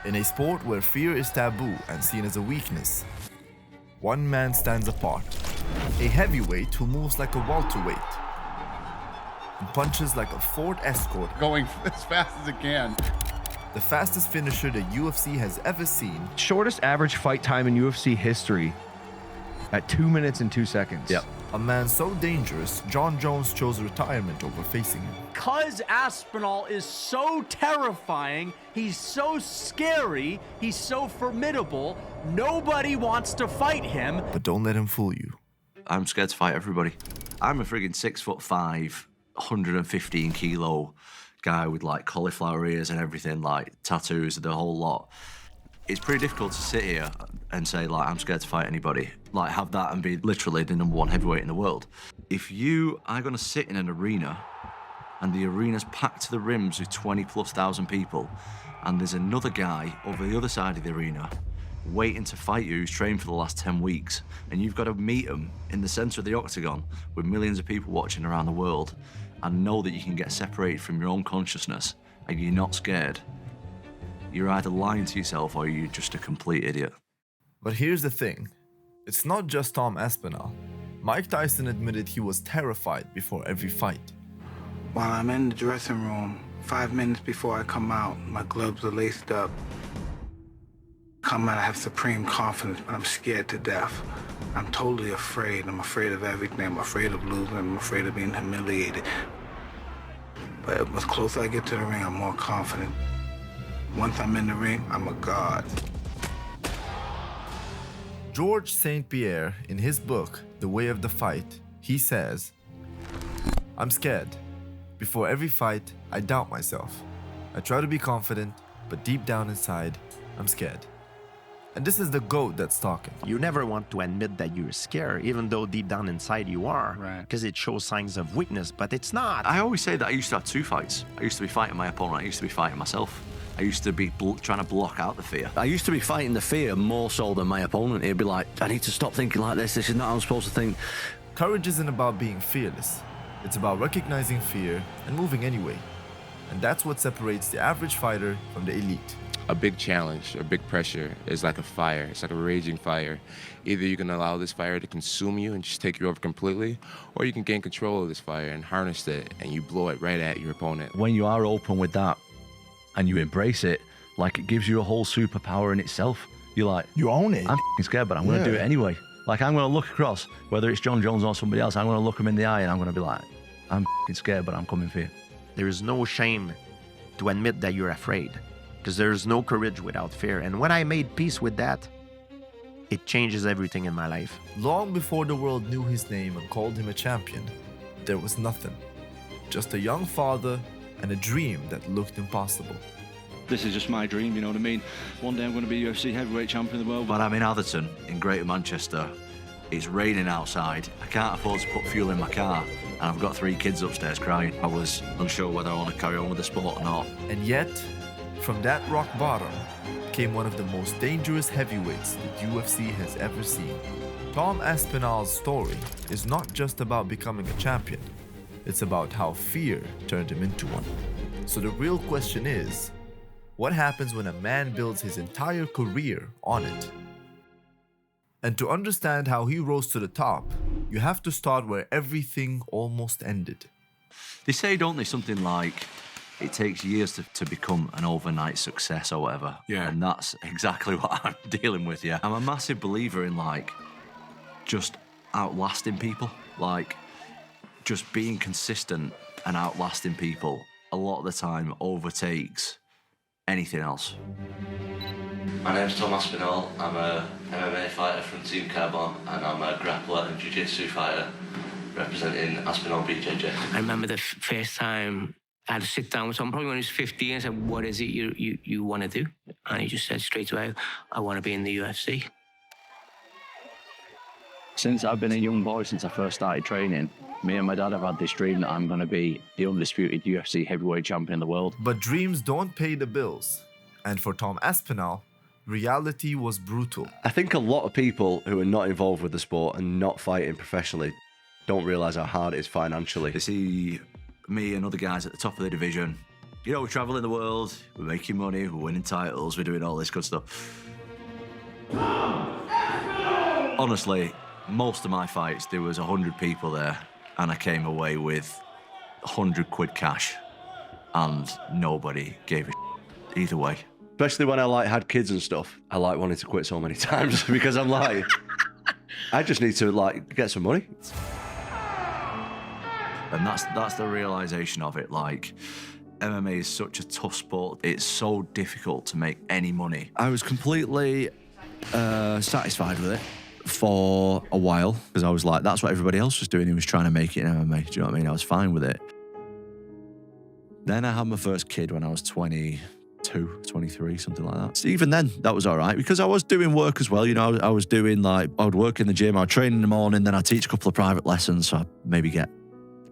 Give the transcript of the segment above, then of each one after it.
In a sport where fear is taboo and seen as a weakness, one man stands apart. A heavyweight who moves like a welterweight and punches like a Ford Escort. Going as fast as it can. The fastest finisher the UFC has ever seen. Shortest average fight time in UFC history at 2 minutes and 2 seconds. Yep. A man so dangerous, Jon Jones chose retirement over facing him. Because Aspinall is so terrifying, he's so scary, he's so formidable, nobody wants to fight him. But don't let him fool you. I'm scared to fight everybody. I'm a friggin' 6'5", 115 kilo guy with like cauliflower ears and everything, like tattoos, the whole lot. It's pretty difficult to sit here and say, like, I'm scared to fight anybody. Like, have that and be literally the #1 heavyweight in the world. If you are gonna sit in an arena and the arena's packed to the rims with 20,000+ people, and there's another guy over the other side of the arena waiting to fight you who's trained for the last 10 weeks, and you've got to meet him in the center of the octagon with millions of people watching around the world and know that you can get separated from your own consciousness and you're not scared, you're either lying to yourself or you're just a complete idiot. But here's the thing. It's not just Tom Aspinall. Mike Tyson admitted he was terrified before every fight. While I'm in the dressing room, 5 minutes before I come out, my gloves are laced up. Come out, I have supreme confidence, but I'm scared to death. I'm totally afraid. I'm afraid of everything. I'm afraid of losing. I'm afraid of being humiliated. But the closer I get to the ring, I'm more confident. Once I'm in the ring, I'm a god. George St. Pierre, in his book, The Way of the Fight, he says, I'm scared. Before every fight, I doubt myself. I try to be confident, but deep down inside, I'm scared. And this is the GOAT that's talking. You never want to admit that you're scared, even though deep down inside you are, Right. because it shows signs of weakness, but it's not. I always say that I used to have 2 fights. I used to be fighting my opponent, I used to be fighting myself. I used to be trying to block out the fear. I used to be fighting the fear more so than my opponent. He'd be like, I need to stop thinking like this is not how I'm supposed to think. Courage isn't about being fearless. It's about recognizing fear and moving anyway. And that's what separates the average fighter from the elite. A big challenge, a big pressure is like a fire. It's like a raging fire. Either you can allow this fire to consume you and just take you over completely, or you can gain control of this fire and harness it, and you blow it right at your opponent. When you are open with that and you embrace it, like it gives you a whole superpower in itself. You're like, You own it. I'm f***ing scared, but I'm going to do it anyway. Like, I'm going to look across, whether it's Jon Jones or somebody else, I'm going to look him in the eye and I'm going to be like, I'm f***ing scared, but I'm coming for you. There is no shame to admit that you're afraid, because there's no courage without fear. And when I made peace with that, it changes everything in my life. Long before the world knew his name and called him a champion, there was nothing. Just a young father and a dream that looked impossible. This is just my dream, you know what I mean? One day I'm going to be UFC heavyweight champion of the world. But I'm in Atherton, in Greater Manchester. It's raining outside. I can't afford to put fuel in my car. And I've got 3 kids upstairs crying. I was unsure whether I want to carry on with the sport or not. And yet, from that rock bottom came one of the most dangerous heavyweights the UFC has ever seen. Tom Aspinall's story is not just about becoming a champion. It's about how fear turned him into one. So the real question is, what happens when a man builds his entire career on it? And to understand how he rose to the top, you have to start where everything almost ended. They say, don't they, something like, it takes years to become an overnight success or whatever. Yeah. And that's exactly what I'm dealing with, yeah. I'm a massive believer in, like, just outlasting people. Like, just being consistent and outlasting people a lot of the time overtakes anything else. My name's Tom Aspinall. I'm a MMA fighter from Team Carbon, and I'm a grappler and jiu-jitsu fighter representing Aspinall BJJ. I remember the first time I had to sit down with someone, probably when he was 15, and said, what is it you want to do? And he just said straight away, I want to be in the UFC. Since I've been a young boy, since I first started training, me and my dad have had this dream that I'm going to be the undisputed UFC heavyweight champion in the world. But dreams don't pay the bills. And for Tom Aspinall, reality was brutal. I think a lot of people who are not involved with the sport and not fighting professionally don't realise how hard it is financially. They see me and other guys at the top of the division You know, we're traveling the world, we're making money, we're winning titles, we're doing all this good stuff. Honestly, most of my fights, there was 100 people there, and I came away with 100 quid cash, and nobody gave a either way. Especially when I like had kids and stuff, I like wanted to quit so many times because I'm like, I just need to like get some money. And that's the realization of it. Like, MMA is such a tough sport. It's so difficult to make any money. I was completely satisfied with it for a while because I was like, that's what everybody else was doing who was trying to make it in MMA. Do you know what I mean? I was fine with it. Then I had my first kid when I was 22, 23, something like that. So even then, that was all right because I was doing work as well. You know, I was doing like, I would work in the gym, I'd train in the morning, then I'd teach a couple of private lessons. So I'd maybe get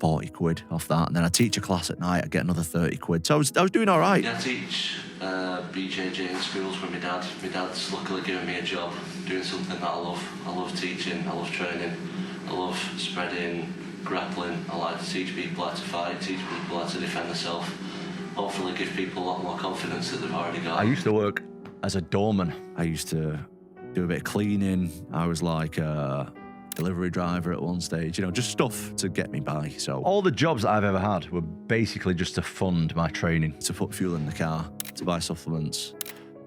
40 quid off that. And then I'd teach a class at night, I'd get another 30 quid. So I was doing all right. Yeah, I teach BJJ in schools with my dad. My dad's luckily given me a job doing something that I love. I love teaching, I love training, I love spreading, grappling. I like to teach people how to fight, teach people how to defend themselves. Hopefully give people a lot more confidence that they've already got. I used to work as a doorman. I used to do a bit of cleaning. I was like a delivery driver at one stage, you know, just stuff to get me by. So All the jobs that I've ever had were basically just to fund my training. to put fuel in the car, to buy supplements,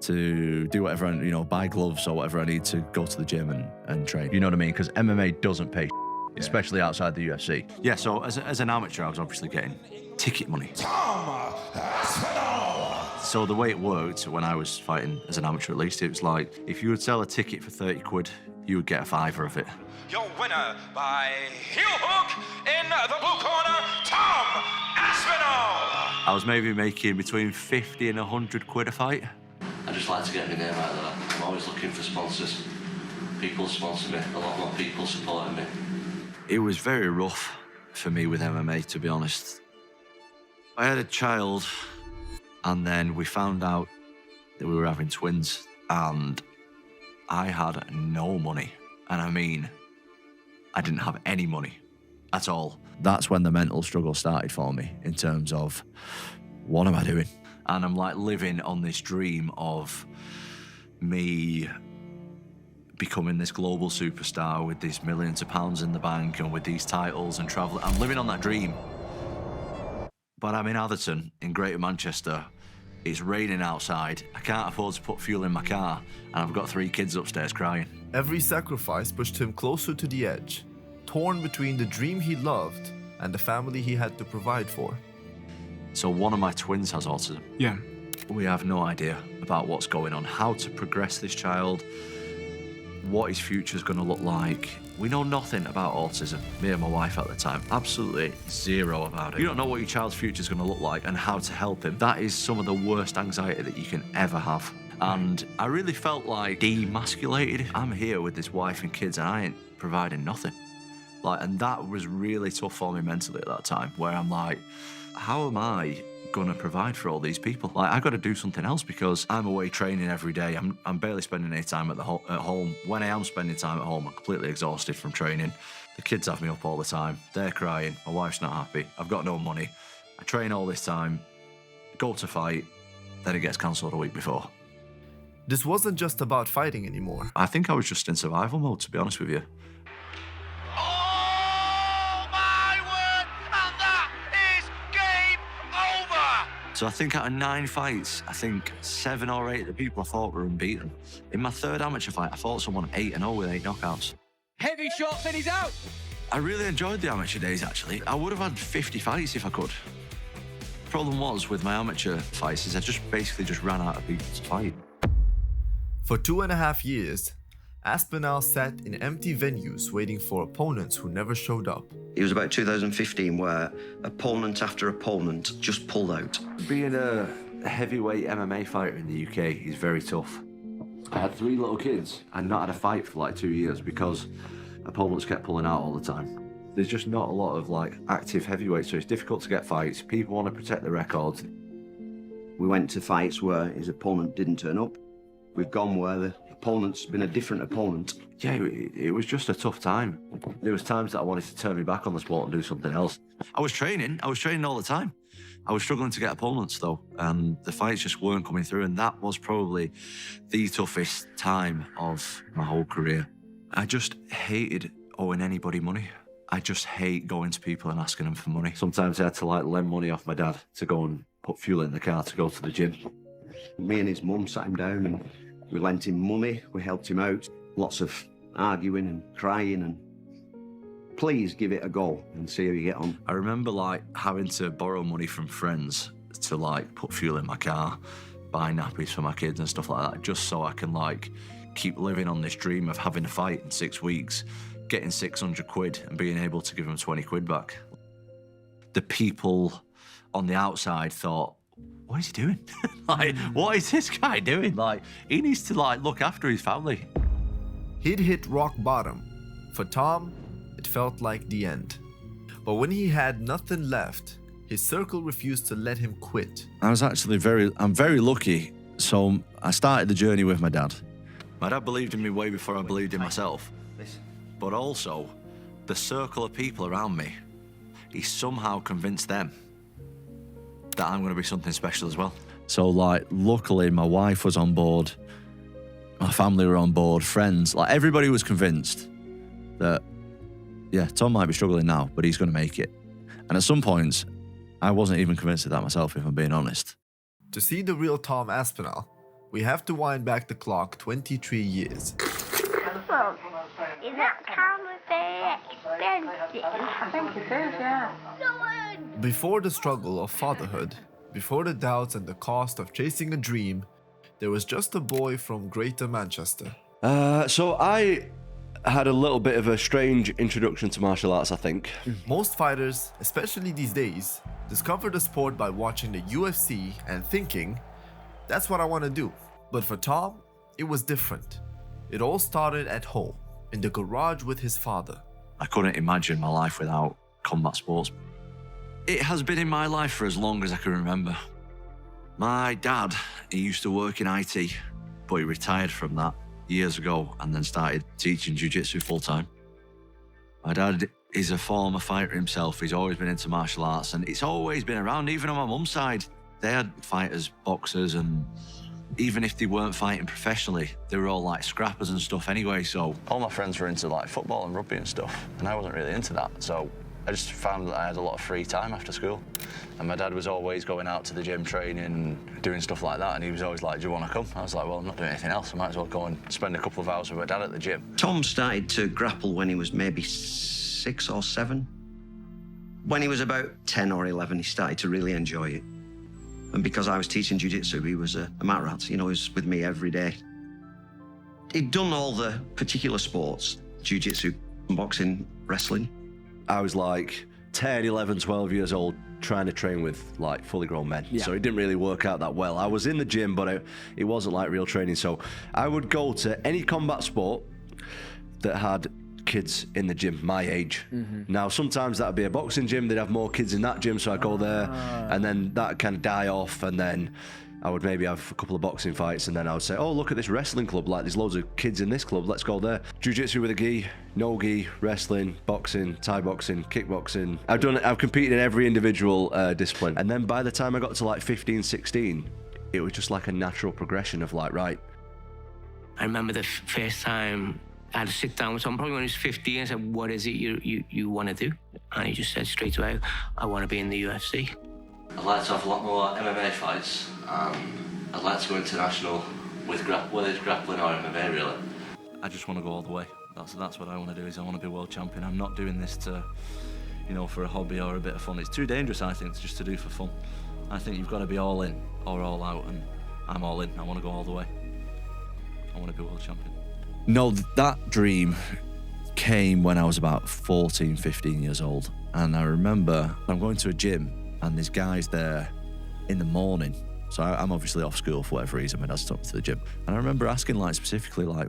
to do whatever, you know, buy gloves or whatever I need to go to the gym and train. You know what I mean? Because MMA doesn't pay, especially outside the UFC. Yeah, so as an amateur, I was obviously getting ticket money. Tom Aspinall. So the way it worked when I was fighting as an amateur, at least, it was like if you would sell a ticket for 30 quid, you would get a fiver of it. Your winner by heel hook in the blue corner, Tom Aspinall. I was maybe making between 50 and 100 quid a fight. I just like to get my name out there. I'm always looking for sponsors. People sponsor me, a lot more people supporting me. It was very rough for me with MMA, to be honest. I had a child, and then we found out that we were having twins, and I had no money. And I mean, I didn't have any money at all. That's when the mental struggle started for me in terms of, what am I doing? And I'm like living on this dream of me becoming this global superstar with these millions of pounds in the bank and with these titles and traveling. I'm living on that dream. But I'm in Atherton, in Greater Manchester. It's raining outside. I can't afford to put fuel in my car, and I've got 3 kids upstairs crying. Every sacrifice pushed him closer to the edge, torn between the dream he loved and the family he had to provide for. So one of my twins has autism. Yeah. We have no idea about what's going on, how to progress this child, what his future's going to look like. We know nothing about autism, me and my wife at the time. Absolutely zero about it. You don't know what your child's future's going to look like and how to help him. That is some of the worst anxiety that you can ever have. And I really felt like demasculated. I'm here with this wife and kids and I ain't providing nothing. And that was really tough for me mentally at that time, where I'm like, how am I gonna provide for all these people? I got to do something else because I'm away training every day. I'm barely spending any time at home. When I am spending time at home, I'm completely exhausted from training. The kids have me up all the time. They're crying. My wife's not happy. I've got no money. I train all this time, go to fight, then it gets cancelled a week before. This wasn't just about fighting anymore. I think I was just in survival mode, to be honest with you. So I think out of 9 fights, I think 7 or 8 of the people I fought were unbeaten. In my 3rd amateur fight, I fought someone 8-0 with 8 knockouts. Heavy shots and he's out. I really enjoyed the amateur days, actually. I would have had 50 fights if I could. The problem was with my amateur fights is I basically ran out of people to fight. For 2.5 years, Aspinall sat in empty venues waiting for opponents who never showed up. It was about 2015 where opponent after opponent just pulled out. Being a heavyweight MMA fighter in the UK is very tough. I had 3 little kids and not had a fight for like 2 years because opponents kept pulling out all the time. There's just not a lot of active heavyweights, so it's difficult to get fights. People want to protect their records. We went to fights where his opponent didn't turn up. We've gone where the opponent's been a different opponent. Yeah, it was just a tough time. There was times that I wanted to turn me back on the sport and do something else. I was training all the time. I was struggling to get opponents though, and the fights just weren't coming through, and that was probably the toughest time of my whole career. I just hated owing anybody money. I just hate going to people and asking them for money. Sometimes I had to like lend money off my dad to go and put fuel in the car to go to the gym. Me and his mum sat him down and we lent him money, we helped him out. Lots of arguing and crying and please give it a go and see how you get on. I remember like having to borrow money from friends to like put fuel in my car, buy nappies for my kids and stuff like that, just so I can like keep living on this dream of having a fight in 6 weeks, getting 600 quid and being able to give them 20 quid back. The people on the outside thought, what is he doing? Like, what is this guy doing? Like, he needs to like look after his family. He'd hit rock bottom. For Tom, it felt like the end. But when he had nothing left, his circle refused to let him quit. I was actually I'm very lucky. So I started the journey with my dad. My dad believed in me way before I believed in myself. But also, the circle of people around me, he somehow convinced them that I'm going to be something special as well. So like, luckily my wife was on board, my family were on board, friends, like everybody was convinced that, yeah, Tom might be struggling now, but he's going to make it. And at some points, I wasn't even convinced of that myself, if I'm being honest. To see the real Tom Aspinall, we have to wind back the clock 23 years. Well, is that camera very expensive? I think it is, yeah. Before the struggle of fatherhood, before the doubts and the cost of chasing a dream, there was just a boy from Greater Manchester. So I had a little bit of a strange introduction to martial arts, I think. Most fighters, especially these days, discover the sport by watching the UFC and thinking, that's what I want to do. But for Tom, it was different. It all started at home, in the garage with his father. I couldn't imagine my life without combat sports. It has been in my life for as long as I can remember. My dad, he used to work in IT, but he retired from that years ago and then started teaching jiu-jitsu full-time. My dad is a former fighter himself. He's always been into martial arts and it's always been around, even on my mum's side. They had fighters, boxers, and even if they weren't fighting professionally, they were all like scrappers and stuff anyway, so. All my friends were into like football and rugby and stuff, and I wasn't really into that, so I just found that I had a lot of free time after school. And my dad was always going out to the gym training and doing stuff like that, and he was always like, do you want to come? I was like, well, I'm not doing anything else. I might as well go and spend a couple of hours with my dad at the gym. Tom started to grapple when he was maybe 6 or 7. When he was about 10 or 11, he started to really enjoy it. And because I was teaching jiu-jitsu, he was a mat rat. You know, he was with me every day. He'd done all the particular sports, jiu-jitsu, boxing, wrestling. I was like 10, 11, 12 years old trying to train with like fully grown men. Yeah. So it didn't really work out that well. I was in the gym, but it wasn't like real training. So I would go to any combat sport that had kids in the gym my age. Now sometimes that'd be a boxing gym, they'd have more kids in that gym, so I'd go there and then that kind of die off, and then I would maybe have a couple of boxing fights, and then I would say, oh, look at this wrestling club, like there's loads of kids in this club, let's go there. Jiu-jitsu with a gi, no gi, wrestling, boxing, Thai boxing, kickboxing. I've competed in every individual discipline, and then by the time I got to like 15, 16, it was just like a natural progression of like, right. I remember the first time I had to sit down with someone, probably when he was 15, and said, what is it you want to do? And he just said straight away, I want to be in the UFC. I'd like to have a lot more MMA fights, and I'd like to go international with whether it's grappling or MMA, really. I just want to go all the way. That's what I want to do, is I want to be world champion. I'm not doing this to, you know, for a hobby or a bit of fun. It's too dangerous, I think, just to do for fun. I think you've got to be all in or all out, and I'm all in. I want to go all the way. I want to be world champion. No, that dream came when I was about 14, 15 years old. And I remember I'm going to a gym and there's guys there in the morning. So I'm obviously off school for whatever reason. My dad's took me to the gym. And I remember asking like specifically like,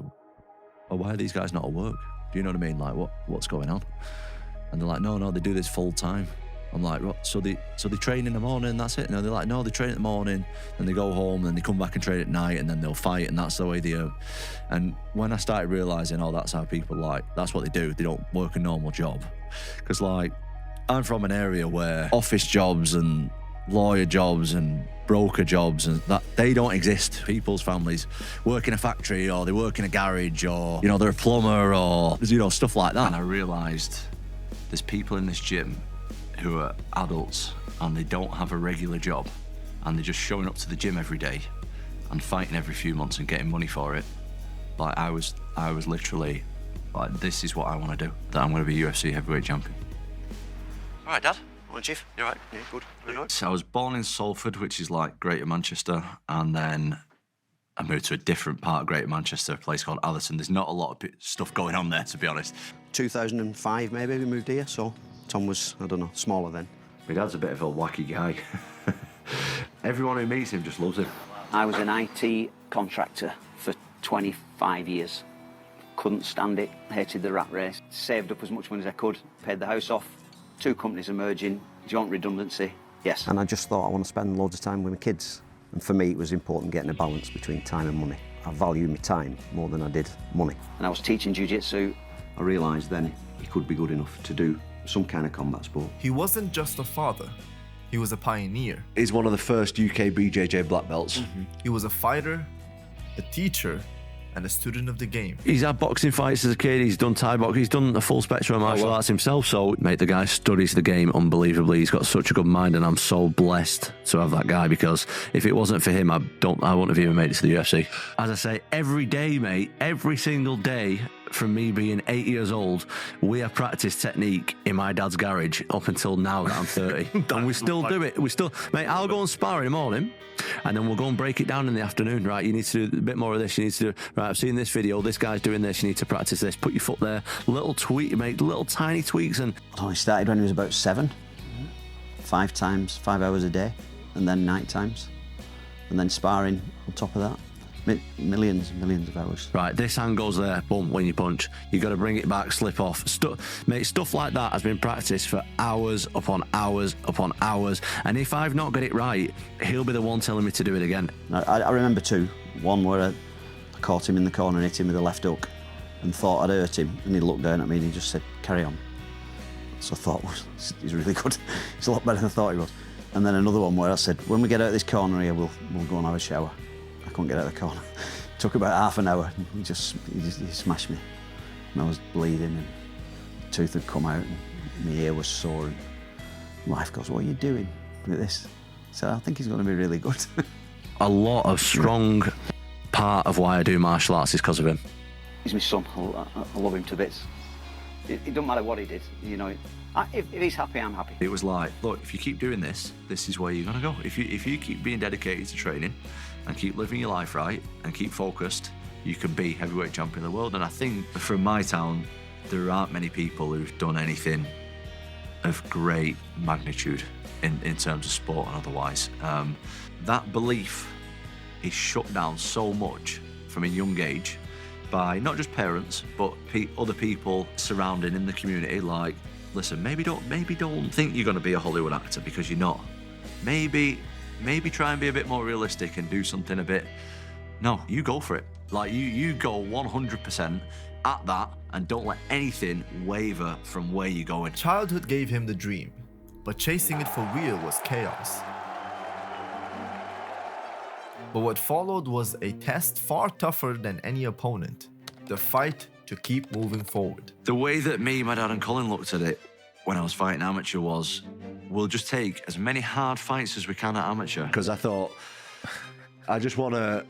oh, why are these guys not at work? Do you know what I mean? Like what's going on? And they're like, no, they do this full time. I'm like, what? So they train in the morning, that's it? No, they're like, no, they train in the morning, then they go home, then they come back and train at night, and then they'll fight, and that's the way they are. And when I started realising, oh, that's how people that's what they do. They don't work a normal job. Because like, I'm from an area where office jobs and lawyer jobs and broker jobs, and that they don't exist. People's families work in a factory, or they work in a garage, or they're a plumber, or stuff like that. And I realised there's people in this gym who are adults and they don't have a regular job, and they're just showing up to the gym every day and fighting every few months and getting money for it. Like I was literally like, this is what I want to do. That I'm going to be UFC heavyweight champion. All right, Dad. Morning, Chief. You all right? Yeah, good. Good. So I was born in Salford, which is like Greater Manchester, and then I moved to a different part of Greater Manchester, a place called Atherton. There's not a lot of stuff going on there, to be honest. 2005, maybe, we moved here, so Tom was, I don't know, smaller then. My dad's a bit of a wacky guy. Everyone who meets him just loves him. I was an IT contractor for 25 years. Couldn't stand it, hated the rat race. Saved up as much money as I could, paid the house off. 2 companies are merging, do you want redundancy? Yes. And I just thought I want to spend loads of time with my kids. And for me, it was important getting a balance between time and money. I value my time more than I did money. And I was teaching jiu-jitsu. I realised then he could be good enough to do some kind of combat sport. He wasn't just a father, he was a pioneer. He's one of the first UK BJJ black belts. He was a fighter, a teacher, and a student of the game. He's had boxing fights as a kid, he's done Thai boxing, he's done the full spectrum of martial arts himself, so mate, the guy studies the game unbelievably. He's got such a good mind, and I'm so blessed to have that guy, because if it wasn't for him, I wouldn't have even made it to the UFC. As I say, every day, mate, every single day, from me being 8 years old, we have practiced technique in my dad's garage up until now that I'm 30. And we still do it. Mate, I'll go and spar in the morning, and then we'll go and break it down in the afternoon. Right, you need to do a bit more of this. You need to do, right, I've seen this video, this guy's doing this, you need to practice this. Put your foot there. Little tweak, mate, little tiny tweaks. And I started when he was about 7. 5 times, 5 hours a day, and then night times. And then sparring on top of that. Millions and millions of hours. Right, this hand goes there, boom, when you punch. You got to bring it back, slip off. Mate, stuff like that has been practiced for hours upon hours upon hours. And if I've not got it right, he'll be the one telling me to do it again. I remember 2. One where I caught him in the corner and hit him with a left hook and thought I'd hurt him. And he looked down at me and he just said, carry on. So I thought, well, he's really good. He's a lot better than I thought he was. And then another one where I said, when we get out of this corner here, we'll go and have a shower. I couldn't get out of the corner. Took about half an hour. He smashed me. And I was bleeding, and the tooth had come out, and my ear was sore. And my wife goes, "What are you doing with this?" So I think he's going to be really good. A lot of strong part of why I do martial arts is because of him. He's my son. I love him to bits. It doesn't matter what he did, you know. If he's happy, I'm happy. It was like, look, if you keep doing this, this is where you're gonna go. If you keep being dedicated to training and keep living your life right and keep focused, you can be heavyweight champion of the world. And I think from my town, there aren't many people who've done anything of great magnitude in terms of sport and otherwise. That belief is shut down so much from a young age by not just parents, but other people surrounding in the community. Like, listen, maybe don't think you're going to be a Hollywood actor, because you're not. Maybe try and be a bit more realistic and do something a bit. No, you go for it. Like you go 100% at that, and don't let anything waver from where you're going. Childhood gave him the dream, but chasing it for real was chaos. But what followed was a test far tougher than any opponent. The fight to keep moving forward. The way that me, my dad and Colin looked at it when I was fighting amateur was, we'll just take as many hard fights as we can at amateur. Because I thought, I just want to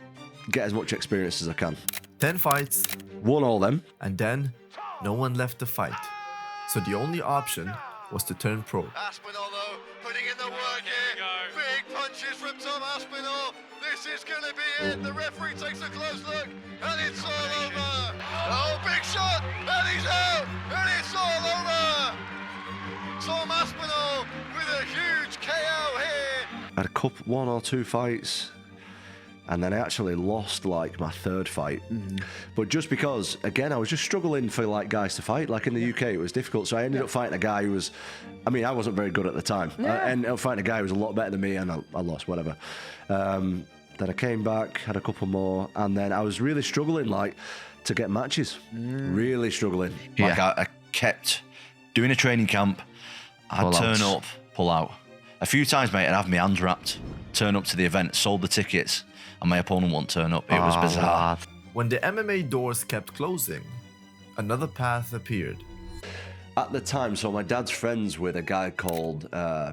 get as much experience as I can. 10 fights. Won all them. And then, no one left to fight. So the only option was to turn pro. Aspinall, though, putting in the work here. Big punches from Tom Aspinall. This is going to be it. The referee takes a close look, and it's all over. Oh, big shot, and he's out, and it's all over. Tom Aspinall with a huge KO here. I had one or two fights, and then I actually lost like my third fight. But just because, again, I was just struggling for like guys to fight. Like in the UK, it was difficult. So I ended up fighting a guy who was, I mean, I wasn't very good at the time. I ended up fighting a guy who was a lot better than me, and I lost, whatever. Then I came back, had a couple more, and then I was really struggling like to get matches. Really struggling. Like I kept doing a training camp, I'd turn up, pull out. A few times, mate, I'd have my hands wrapped, turn up to the event, sold the tickets, and my opponent won't turn up. It was bizarre. When the MMA doors kept closing, another path appeared. At the time, so my dad's friends with a guy called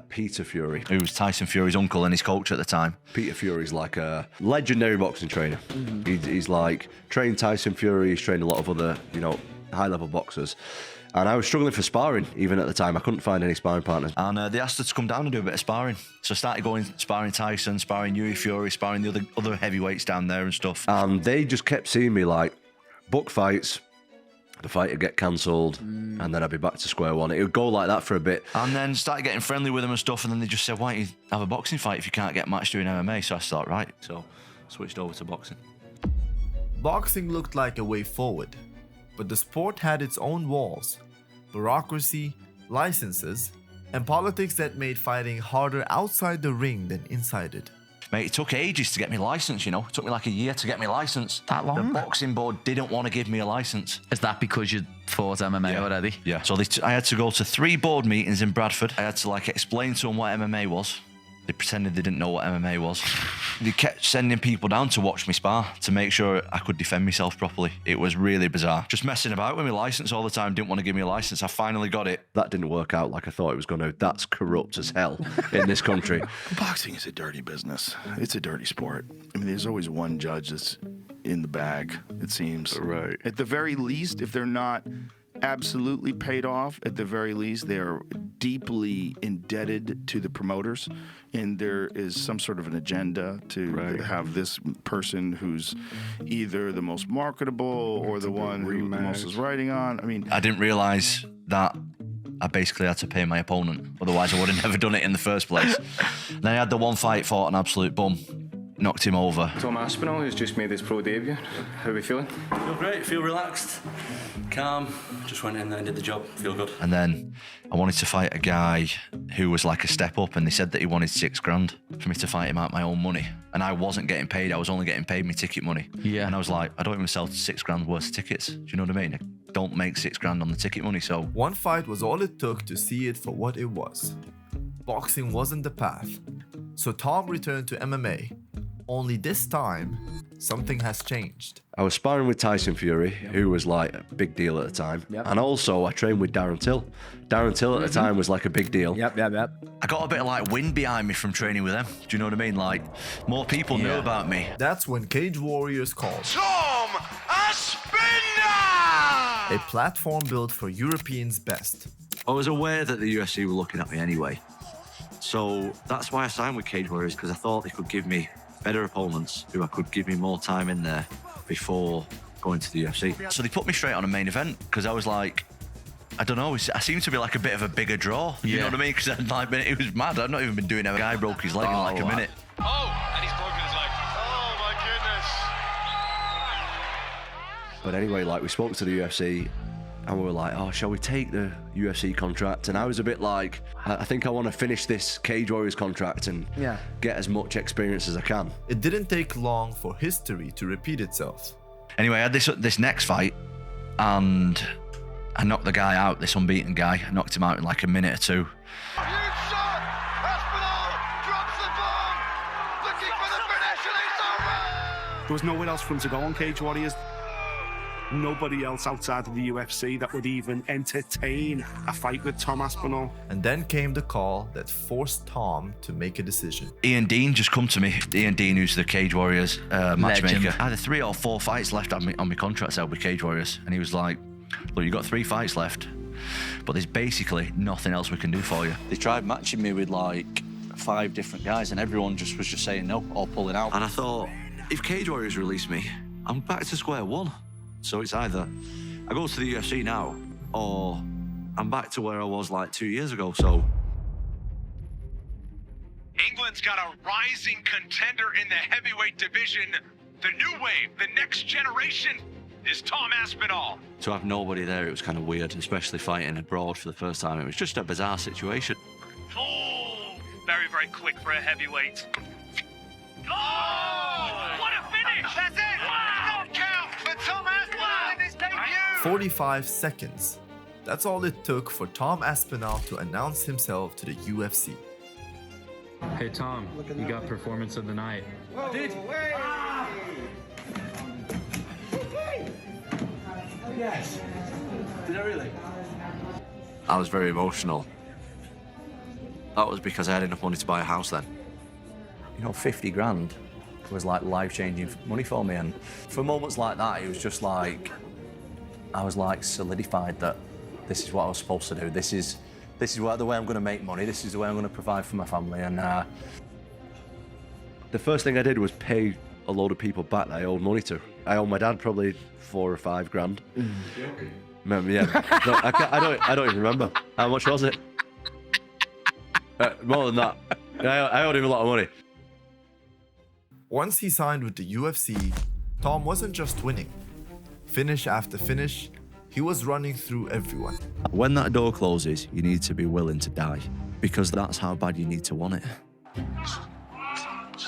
Peter Fury, who was Tyson Fury's uncle and his coach at the time. Peter Fury's like a legendary boxing trainer. He's like trained Tyson Fury, he's trained a lot of other, high-level boxers. And I was struggling for sparring, even at the time. I couldn't find any sparring partners. And they asked us to come down and do a bit of sparring. So I started going sparring Tyson, sparring Yuri Fury, sparring the other heavyweights down there and stuff. And they just kept seeing me like book fights, the fight would get cancelled, and then I'd be back to square one. It would go like that for a bit. And then started getting friendly with them and stuff, and then they just said, why don't you have a boxing fight if you can't get matched doing MMA? So I thought, right. So switched over to boxing. Boxing looked like a way forward, but the sport had its own walls, bureaucracy, licenses, and politics that made fighting harder outside the ring than inside it. Mate, it took ages to get me licence, It took me like a year to get me licence. That long? The boxing board didn't want to give me a licence. Is that because you fought MMA already? Yeah. So I had to go to 3 board meetings in Bradford. I had to explain to them what MMA was. They pretended they didn't know what MMA was. They kept sending people down to watch me spar to make sure I could defend myself properly. It was really bizarre. Just messing about with my licence all the time, didn't want to give me a licence. I finally got it. That didn't work out like I thought it was going to. That's corrupt as hell in this country. Boxing is a dirty business. It's a dirty sport. I mean, there's always one judge that's in the bag, it seems. Right. At the very least, if they're not absolutely paid off, at the very least, they're deeply indebted to the promoters, and there is some sort of an agenda to have this person who's either the most marketable or the one who the most is riding on. I mean, I didn't realise that I basically had to pay my opponent, otherwise I would have never done it in the first place. Then I had the one fight, fought an absolute bum, knocked him over. Tom Aspinall, who's just made his pro debut. How are we feeling? Feel great, feel relaxed, calm. Just went in there and did the job, feel good. And then I wanted to fight a guy who was like a step up, and they said that he wanted $6,000 for me to fight him out my own money. And I wasn't getting paid, I was only getting paid my ticket money. Yeah. And I was like, I don't even sell $6,000 worth of tickets. Do you know what I mean? I don't make $6,000 on the ticket money, so. One fight was all it took to see it for what it was. Boxing wasn't the path. So Tom returned to MMA. Only this time, something has changed. I was sparring with Tyson Fury, who was like a big deal at the time. Yep. And also I trained with Darren Till. Darren Till at the time was like a big deal. Yep. I got a bit of wind behind me from training with them. Do you know what I mean? More people knew about me. That's when Cage Warriors called. Tom Aspinall! A platform built for Europeans' best. I was aware that the UFC were looking at me anyway. So that's why I signed with Cage Warriors, because I thought they could give me better opponents who I could give me more time in there before going to the UFC. So they put me straight on a main event because I was like, I don't know, I seemed to be like a bit of a bigger draw. You know what I mean? Because it was mad. I'd not even been doing it. A guy broke his leg in like a minute. Oh, and he's broken his leg. Oh my goodness. But anyway, we spoke to the UFC and we were like, oh, shall we take the UFC contract? And I was a bit like, I think I want to finish this Cage Warriors contract and get as much experience as I can. It didn't take long for history to repeat itself. Anyway, I had this next fight and I knocked the guy out, this unbeaten guy. I knocked him out in like a minute or two. Huge shot! Aspinall drops the bomb! Looking for the finish and it's over! There was nowhere else for him to go on Cage Warriors. Nobody else outside of the UFC that would even entertain a fight with Tom Aspinall. And then came the call that forced Tom to make a decision. Ian Dean just come to me. Ian Dean, who's the Cage Warriors matchmaker. Legend. I had 3 or 4 fights left on my contract out with Cage Warriors. And he was like, look, you've got 3 fights left, but there's basically nothing else we can do for you. They tried matching me with 5 different guys and everyone was just saying no or pulling out. And I thought, if Cage Warriors release me, I'm back to square one. So it's either I go to the UFC now or I'm back to where I was 2 years ago, so. England's got a rising contender in the heavyweight division. The new wave, the next generation is Tom Aspinall. To have nobody there, it was kind of weird, especially fighting abroad for the first time. It was just a bizarre situation. Oh, very, very quick for a heavyweight. Oh, what a finish! That's it! Knockout for Tom Aspinall in his debut! 45 seconds. That's all it took for Tom Aspinall to announce himself to the UFC. Hey, Tom, you got performance of the night. I did. Yes. Did I really? I was very emotional. That was because I had enough money to buy a house then. 50 grand was like life-changing money for me, and for moments like that, it was just like, I was like solidified that this is what I was supposed to do. This is the way I'm going to make money. This is the way I'm going to provide for my family. And the first thing I did was pay a load of people back that I owed money to. I owed my dad probably 4 or 5 grand. Remember, yeah. No, I don't even remember. How much was it? More than that. I owed him a lot of money. Once he signed with the UFC, Tom wasn't just winning. Finish after finish, he was running through everyone. when that door closes, you need to be willing to die, because that's how bad you need to want it.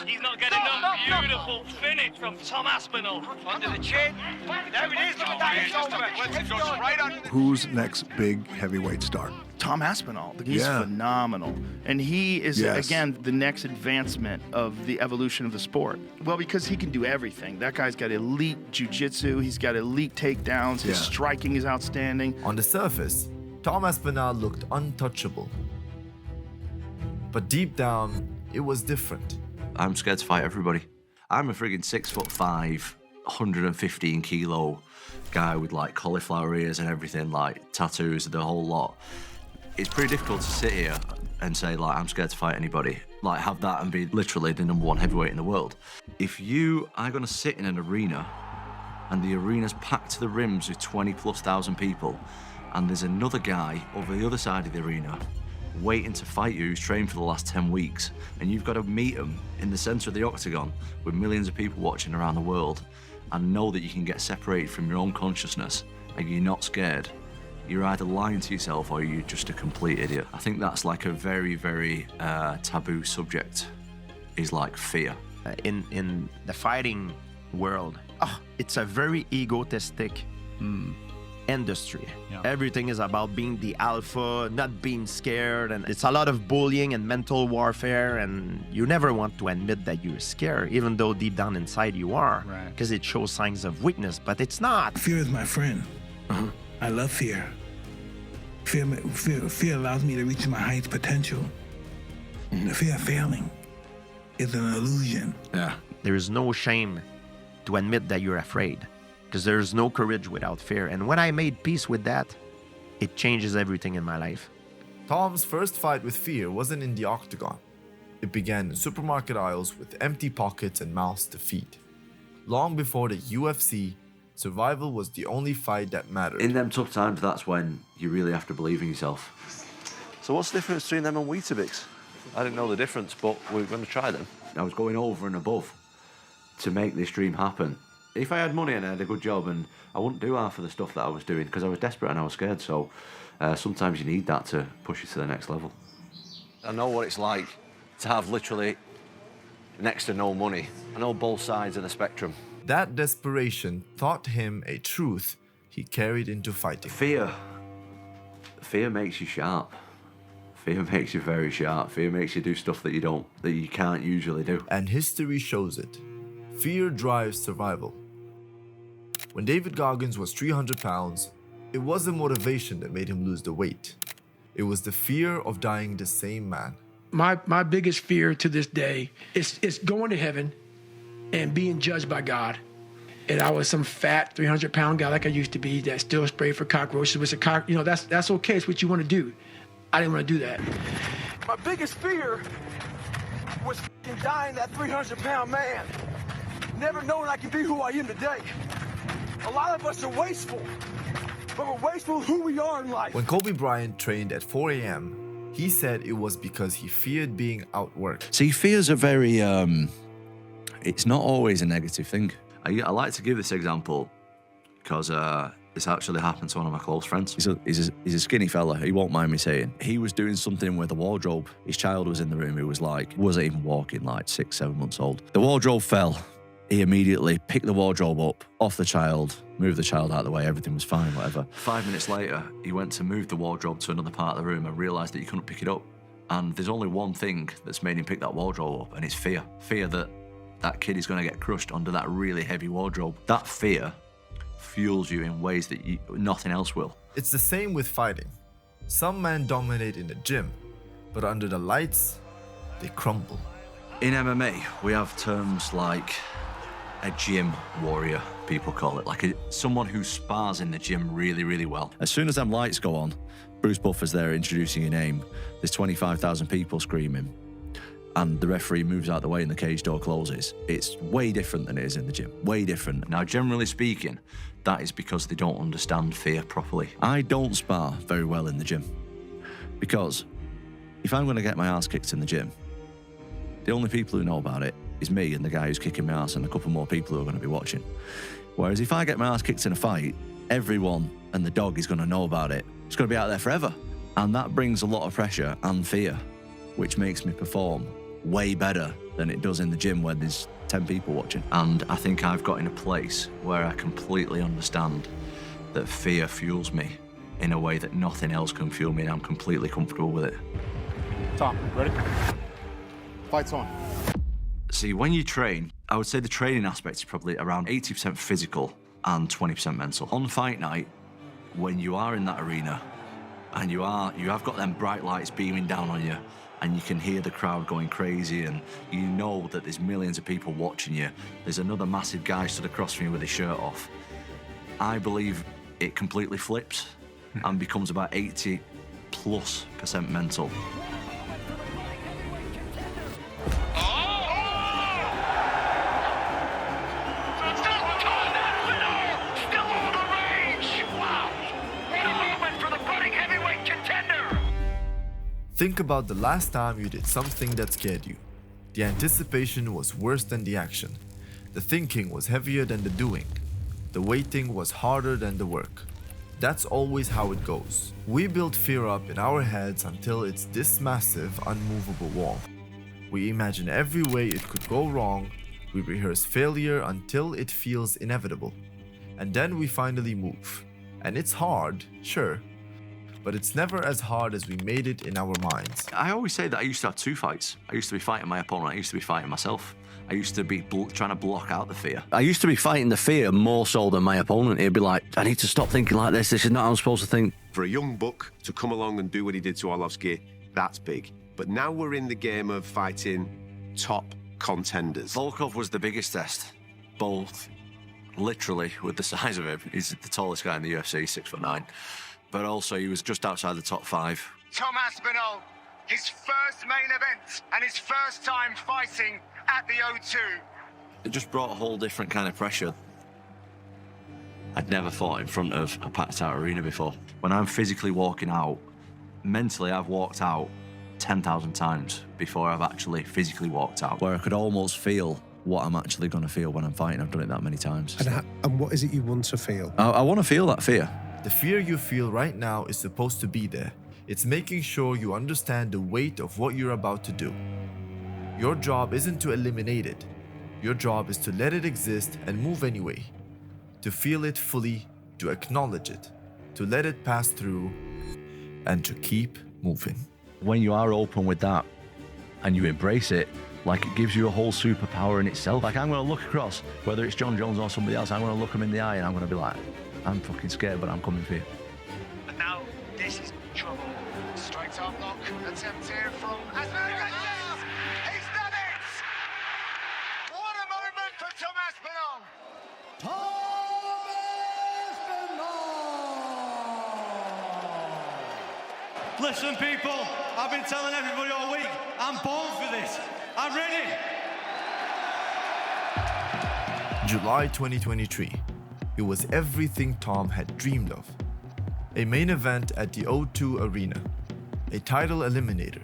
He's not getting enough. Beautiful finish from Tom Aspinall. Under the chin. There it is. Look at that. It's over. It goes right under the... Who's next big heavyweight star? Tom Aspinall. He's phenomenal. And he is, again, the next advancement of the evolution of the sport. Well, because he can do everything. That guy's got elite jiu-jitsu. He's got elite takedowns. His striking is outstanding. On the surface, Tom Aspinall looked untouchable. But deep down, it was different. I'm scared to fight everybody. I'm a friggin' 6'5", 115 kilo guy with like cauliflower ears and everything, like tattoos, the whole lot. It's pretty difficult to sit here and say like, I'm scared to fight anybody. Like have that and be literally the #1 heavyweight in the world. If you are gonna sit in an arena and the arena's packed to the rims with 20,000+ people, and there's another guy over the other side of the arena waiting to fight you who's trained for the last 10 weeks, and you've got to meet him in the center of the octagon with millions of people watching around the world, and know that you can get separated from your own consciousness and you're not scared, you're either lying to yourself or you're just a complete idiot. I think that's like a very, very taboo subject, is like fear. In the fighting world, it's a very egotistic industry. Everything is about being the alpha, not being scared, and it's a lot of bullying and mental warfare, and you never want to admit that you're scared, even though deep down inside you are, because it shows signs of weakness, but it's not. Fear is my friend. I love fear. Fear allows me to reach my highest potential. The fear of failing is an illusion. There is no shame to admit that you're afraid, because there's no courage without fear. And when I made peace with that, it changes everything in my life. Tom's first fight with fear wasn't in the octagon. It began in supermarket aisles with empty pockets and mouths to feed. Long before the UFC, survival was the only fight that mattered. In them tough times, that's when you really have to believe in yourself. So what's the difference between them and Weetabix? I didn't know the difference, but we're going to try them. I was going over and above to make this dream happen. If I had money and I had a good job, and I wouldn't do half of the stuff that I was doing because I was desperate and I was scared. So sometimes you need that to push you to the next level. I know what it's like to have literally next to no money. I know both sides of the spectrum. That desperation taught him a truth he carried into fighting. Fear makes you sharp. Fear makes you very sharp. Fear makes you do stuff that you can't usually do. And history shows it. Fear drives survival. When David Goggins was 300 pounds, it wasn't motivation that made him lose the weight. It was the fear of dying the same man. My biggest fear to this day is going to heaven and being judged by God. And I was some fat 300-pound guy like I used to be that still sprayed for cockroaches with that's okay. It's what you want to do. I didn't want to do that. My biggest fear was dying that 300-pound man. Never knowing I can be who I am today. A lot of us are wasteful, but we're wasteful of who we are in life. When Kobe Bryant trained at 4 a.m., he said it was because he feared being outworked. See, fear's a very, it's not always a negative thing. I like to give this example because this actually happened to one of my close friends. He's a skinny fella, he won't mind me saying. He was doing something with a wardrobe. His child was in the room who wasn't even walking, like 6-7 months old. The wardrobe fell. He immediately picked the wardrobe up off the child, moved the child out of the way, everything was fine, whatever. 5 minutes later, he went to move the wardrobe to another part of the room and realised that he couldn't pick it up. And there's only one thing that's made him pick that wardrobe up, and it's fear. Fear that that kid is going to get crushed under that really heavy wardrobe. That fear fuels you in ways that nothing else will. It's the same with fighting. Some men dominate in the gym, but under the lights, they crumble. In MMA, we have terms like a gym warrior, people call it, like someone who spars in the gym really, really well. As soon as them lights go on, Bruce Buffer's there introducing your name, there's 25,000 people screaming, and the referee moves out the way and the cage door closes. It's way different than it is in the gym, way different. Now, generally speaking, that is because they don't understand fear properly. I don't spar very well in the gym, because if I'm going to get my ass kicked in the gym, the only people who know about it is me and the guy who's kicking my ass and a couple more people who are going to be watching. Whereas if I get my ass kicked in a fight, everyone and the dog is going to know about it. It's going to be out there forever. And that brings a lot of pressure and fear, which makes me perform way better than it does in the gym where there's 10 people watching. And I think I've got in a place where I completely understand that fear fuels me in a way that nothing else can fuel me, and I'm completely comfortable with it. Tom, ready? Fight's on. See, when you train, I would say the training aspect is probably around 80% physical and 20% mental. On fight night, when you are in that arena and you have got them bright lights beaming down on you, and you can hear the crowd going crazy, and you know that there's millions of people watching you. There's another massive guy stood across from you with his shirt off. I believe it completely flips and becomes about 80+% mental. Think about the last time you did something that scared you. The anticipation was worse than the action. The thinking was heavier than the doing. The waiting was harder than the work. That's always how it goes. We build fear up in our heads until it's this massive, unmovable wall. We imagine every way it could go wrong. We rehearse failure until it feels inevitable. And then we finally move. And it's hard, sure, but it's never as hard as we made it in our minds. I always say that I used to have two fights. I used to be fighting my opponent, I used to be fighting myself. I used to be trying to block out the fear. I used to be fighting the fear more so than my opponent. He'd be like, I need to stop thinking like this is not how I'm supposed to think. For a young buck to come along and do what he did to Orlovsky, that's big. But now we're in the game of fighting top contenders. Volkov was the biggest test, both literally with the size of him. He's the tallest guy in the UFC, 6'9". But also he was just outside the top 5. Tom Aspinall, his first main event and his first time fighting at the O2. It just brought a whole different kind of pressure. I'd never fought in front of a packed out arena before. When I'm physically walking out, mentally I've walked out 10,000 times before I've actually physically walked out. Where I could almost feel what I'm actually going to feel when I'm fighting. I've done it that many times. And what is it you want to feel? I want to feel that fear. The fear you feel right now is supposed to be there. It's making sure you understand the weight of what you're about to do. Your job isn't to eliminate it. Your job is to let it exist and move anyway. To feel it fully, to acknowledge it, to let it pass through, and to keep moving. When you are open with that and you embrace it, like it gives you a whole superpower in itself. Like I'm going to look across, whether it's Jon Jones or somebody else, I'm going to look them in the eye and I'm going to be like, I'm fucking scared, but I'm coming for you. And now, this is trouble. Straight up lock, attempt here from Aspinall. He's done it! What a moment for Tom Aspinall! Listen, people, I've been telling everybody all week, I'm born for this. I'm ready. July 2023. It was everything Tom had dreamed of. A main event at the O2 Arena. A title eliminator.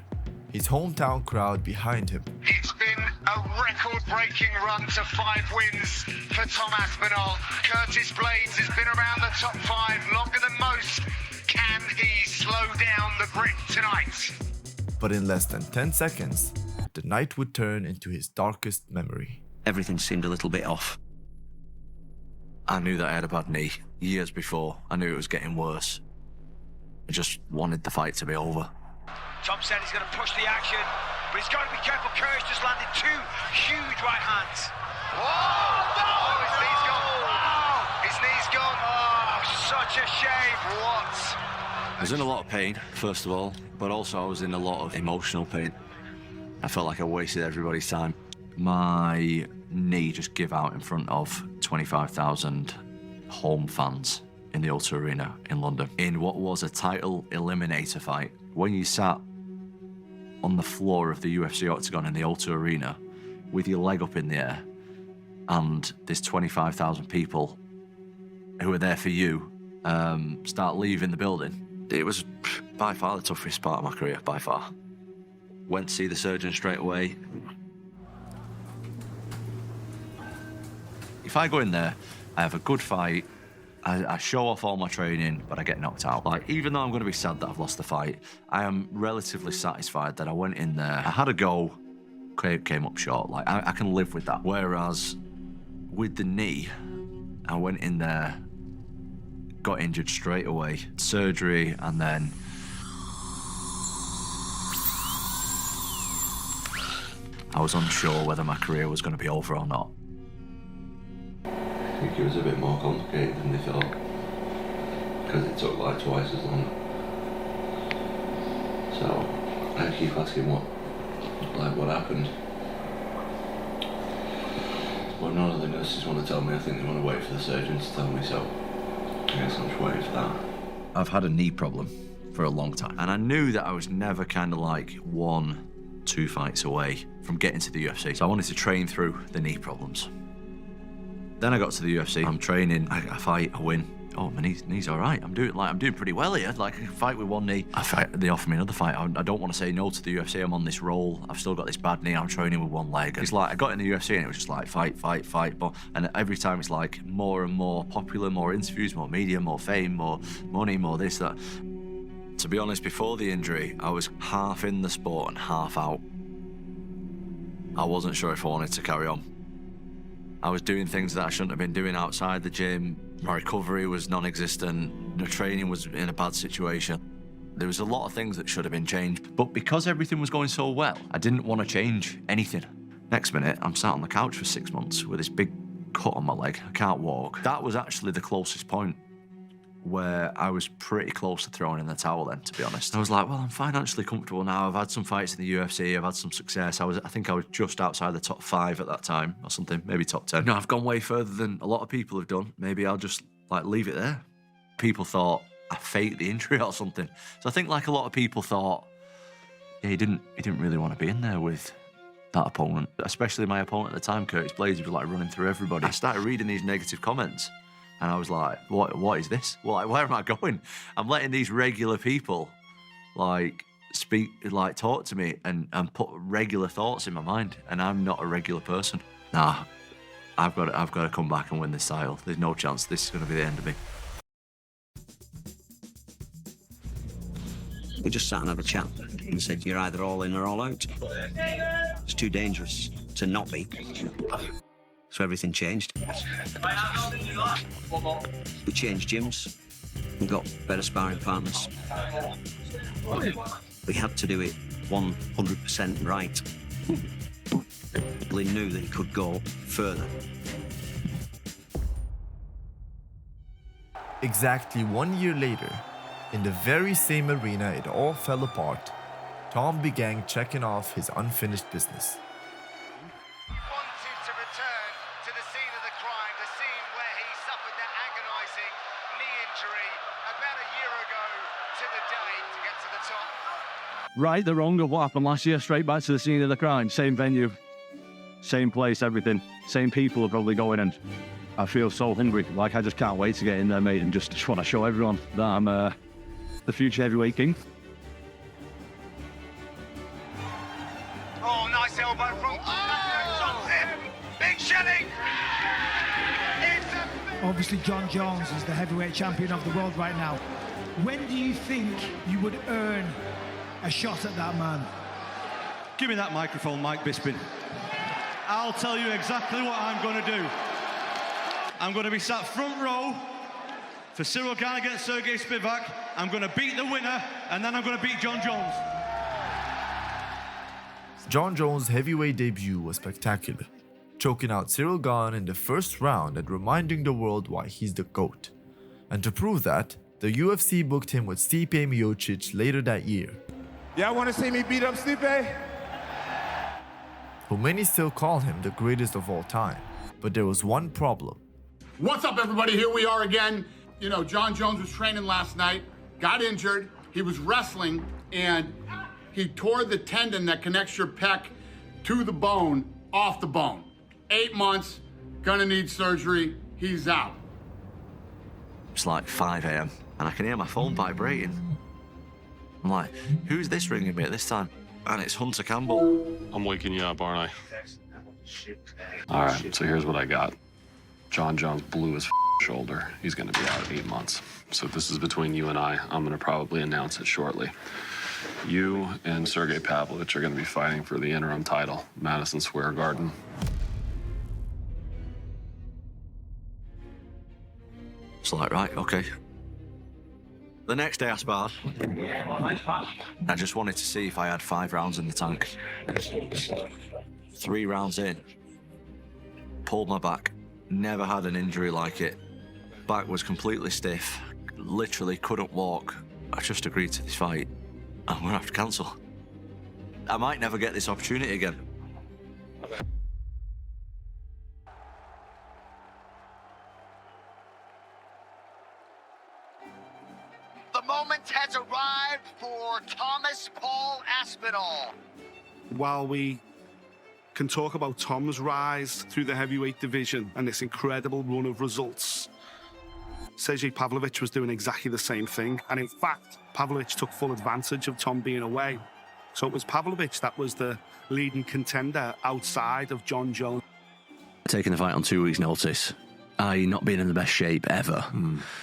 His hometown crowd behind him. It's been a record-breaking run to 5 wins for Tom Aspinall. Curtis Blades has been around the top 5 longer than most. Can he slow down the grit tonight? But in less than 10 seconds, the night would turn into his darkest memory. Everything seemed a little bit off. I knew that I had a bad knee years before. I knew it was getting worse. I just wanted the fight to be over. Tom said he's going to push the action, but he's got to be careful. Curry's just landed 2 huge right hands. Oh, no! Oh, his knee's gone. Wow! His knee's gone. Oh, such a shame. What? I was in a lot of pain, first of all, but also I was in a lot of emotional pain. I felt like I wasted everybody's time. My knee just gave out in front of 25,000 home fans in the O2 Arena in London in what was a title eliminator fight. When you sat on the floor of the UFC octagon in the O2 Arena with your leg up in the air and there's 25,000 people who are there for you start leaving the building, it was by far the toughest part of my career, by far. Went to see the surgeon straight away. If I go in there, I have a good fight, I show off all my training, but I get knocked out. Like, even though I'm going to be sad that I've lost the fight, I am relatively satisfied that I went in there, I had a go, came up short. Like, I can live with that. Whereas with the knee, I went in there, got injured straight away, surgery, and then I was unsure whether my career was going to be over or not. I think it was a bit more complicated than they thought, because it took like twice as long. So I keep asking what happened. But none of the nurses want to tell me. I think they want to wait for the surgeons to tell me, so I guess I'm just waiting for that. I've had a knee problem for a long time, and I knew that I was never kind of like 1-2 fights away from getting to the UFC, so I wanted to train through the knee problems. Then I got to the UFC, I'm training, I fight, I win. Oh, my knee's all right. I'm doing pretty well here. Like, I can fight with one knee. They offer me another fight. I don't want to say no to the UFC. I'm on this roll. I've still got this bad knee. I'm training with one leg. It's like, I got in the UFC and it was just like fight. And every time it's like more and more popular, more interviews, more media, more fame, more money, more this, that. To be honest, before the injury, I was half in the sport and half out. I wasn't sure if I wanted to carry on. I was doing things that I shouldn't have been doing outside the gym. My recovery was non-existent. The training was in a bad situation. There was a lot of things that should have been changed. But because everything was going so well, I didn't want to change anything. Next minute, I'm sat on the couch for 6 months with this big cut on my leg. I can't walk. That was actually the closest point where I was pretty close to throwing in the towel then, to be honest. I was like, well, I'm financially comfortable now. I've had some fights in the UFC. I've had some success. I think I was just outside the top 5 at that time or something, maybe top 10. No, I've gone way further than a lot of people have done. Maybe I'll just like leave it there. People thought I faked the injury or something. So I think like a lot of people thought, yeah, he didn't really want to be in there with that opponent. Especially my opponent at the time, Curtis Blades, was like running through everybody. I started reading these negative comments. And I was like, what is this? Well, like, where am I going? I'm letting these regular people, like, speak, like, talk to me and put regular thoughts in my mind. And I'm not a regular person. Nah, I've got to come back and win this title. There's no chance this is going to be the end of me. We just sat and had a chat and said, you're either all in or all out. It's too dangerous to not be. So everything changed. We changed gyms. We got better sparring partners. We had to do it 100% right. He knew that he could go further. Exactly 1 year later, in the very same arena it all fell apart, Tom began checking off his unfinished business. Right the wrong of what happened last year, straight back to the scene of the crime. Same venue, same place, everything. Same people are probably going, and I feel so hungry. Like, I just can't wait to get in there, mate, and just want to show everyone that I'm the future heavyweight king. Oh, nice elbow from... Oh! Big shelling! Obviously, Jon Jones is the heavyweight champion of the world right now. When do you think you would earn a shot at that man? Give me that microphone, Mike Bisping. I'll tell you exactly what I'm going to do. I'm going to be sat front row for Cyril Gane against Sergey Spivak. I'm going to beat the winner, and then I'm going to beat Jon Jones. Jon Jones' heavyweight debut was spectacular, choking out Cyril Gahn in the first round and reminding the world why he's the GOAT. And to prove that, the UFC booked him with Stipe Miocic later that year. Y'all want to see me beat up Stipe? Who many still call him the greatest of all time. But there was one problem. What's up, everybody? Here we are again. You know, Jon Jones was training last night, got injured. He was wrestling, and he tore the tendon that connects your pec to the bone off the bone. 8 months, gonna need surgery. He's out. It's like 5 a.m. and I can hear my phone vibrating. I'm like, who's this ringing me at this time? And it's Hunter Campbell. I'm waking you up, aren't I? All right, so here's what I got. Jon Jones blew his shoulder. He's gonna be out 8 months. So if this is between you and I'm gonna probably announce it shortly. You and Sergey Pavlovich are gonna be fighting for the interim title, Madison Square Garden. It's like, right, okay. The next day I sparred. I just wanted to see if I had 5 rounds in the tank. 3 rounds in, pulled my back. Never had an injury like it. Back was completely stiff, literally couldn't walk. I just agreed to this fight. I'm gonna have to cancel. I might never get this opportunity again. The moment has arrived for Thomas Paul Aspinall. While we can talk about Tom's rise through the heavyweight division and this incredible run of results, Sergey Pavlovich was doing exactly the same thing. And in fact, Pavlovich took full advantage of Tom being away. So it was Pavlovich that was the leading contender outside of Jon Jones. Taking the fight on 2 weeks' notice, I not being in the best shape ever.